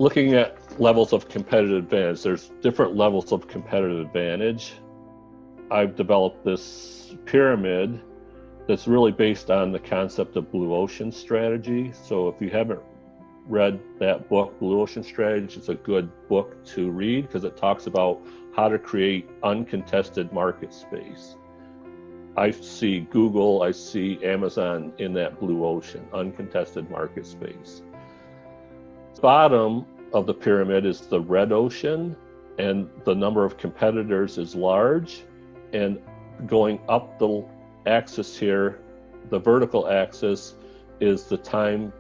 looking at levels of competitive advantage, there's different levels of competitive advantage. I've developed this pyramid that's really based on the concept of blue ocean strategy. So if you haven't read that book, Blue Ocean Strategy, it's a good book to read because it talks about how to create uncontested market space. I see Google, I see Amazon in that blue ocean, uncontested market space. Bottom of the pyramid is the red ocean, and the number of competitors is large. And going up the axis here, the vertical axis is the time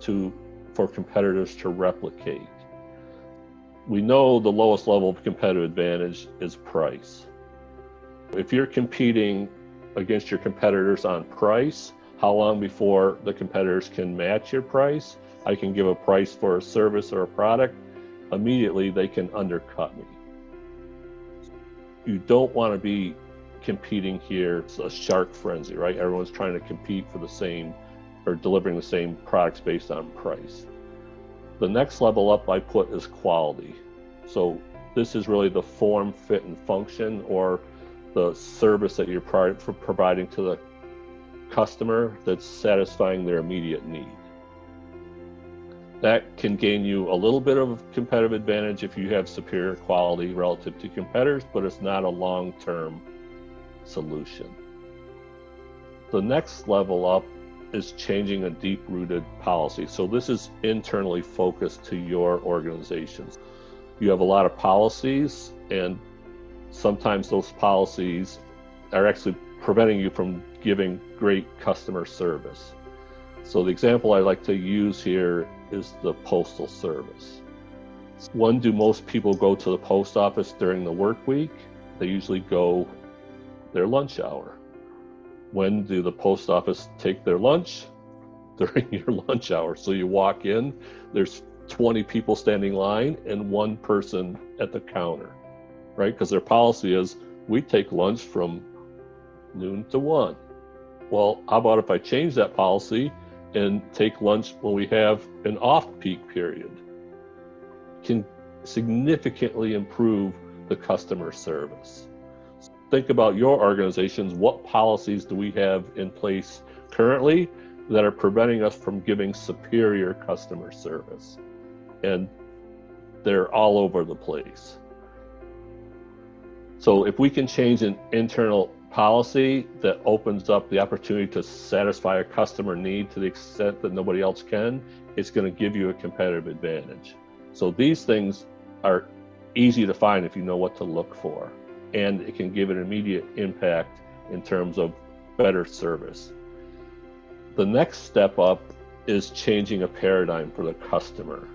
for competitors to replicate. We know the lowest level of competitive advantage is price. If you're competing against your competitors on price, how long before the competitors can match your price? I can give a price for a service or a product, immediately they can undercut me. You don't want to be competing here. It's a shark frenzy, right? Everyone's trying to compete for the same or delivering the same products based on price. The next level up I put is quality. So this is really the form, fit, and function, or the service that you're providing to the customer that's satisfying their immediate need. That can gain you a little bit of competitive advantage if you have superior quality relative to competitors, but it's not a long-term solution. The next level up is changing a deep-rooted policy. So this is internally focused to your organizations. You have a lot of policies, and sometimes those policies are actually preventing you from giving great customer service. So the example I like to use here is the postal service. When do most people go to the post office during the work week? They usually go their lunch hour. When do the post office take their lunch? During your lunch hour. So you walk in, there's 20 people standing in line and one person at the counter, right? Because their policy is, we take lunch from noon to 1. Well, how about if I change that policy and take lunch when we have an off-peak period? Can significantly improve the customer service. Think about your organizations. What policies do we have in place currently that are preventing us from giving superior customer service? And they're all over the place. So if we can change an internal policy that opens up the opportunity to satisfy a customer need to the extent that nobody else can, it's going to give you a competitive advantage. So these things are easy to find if you know what to look for, and it can give an immediate impact in terms of better service. The next step up is changing a paradigm for the customer.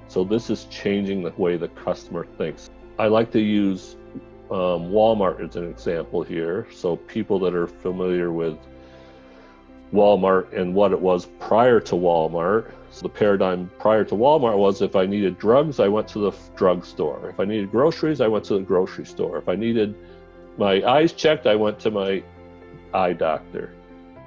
So this is changing the way the customer thinks. I like to use Walmart as an example here. So people that are familiar with Walmart and what it was prior to Walmart. So the paradigm prior to Walmart was, if I needed drugs, I went to the drugstore. If I needed groceries, I went to the grocery store. If I needed my eyes checked, I went to my eye doctor.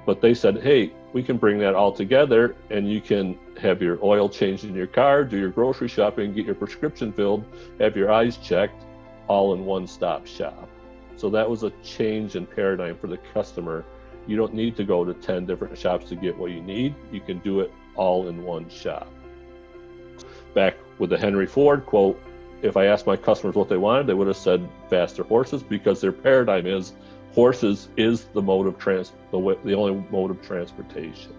But they said, hey, we can bring that all together and you can have your oil changed in your car, do your grocery shopping, get your prescription filled, have your eyes checked, all in one-stop shop. So that was a change in paradigm for the customer. You don't need to go to 10 different shops to get what you need. You can do it all in one shop. Back with the Henry Ford quote, if I asked my customers what they wanted, they would have said faster horses, because their paradigm is horses is the mode of the only mode of transportation.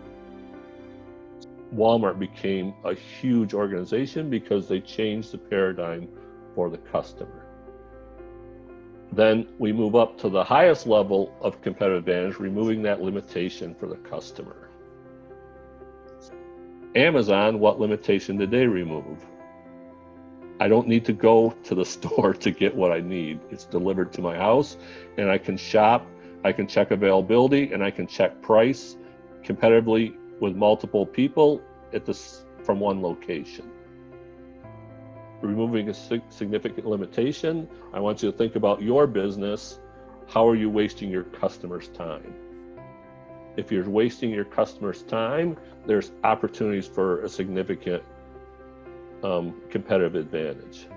Walmart became a huge organization because they changed the paradigm for the customer. Then we move up to the highest level of competitive advantage, removing that limitation for the customer. Amazon, what limitation did they remove? I don't need to go to the store to get what I need. It's delivered to my house, and I can shop, I can check availability, and I can check price competitively with multiple people from one location. Removing a significant limitation, I want you to think about your business. How are you wasting your customers' time? If you're wasting your customers' time, there's opportunities for a significant competitive advantage.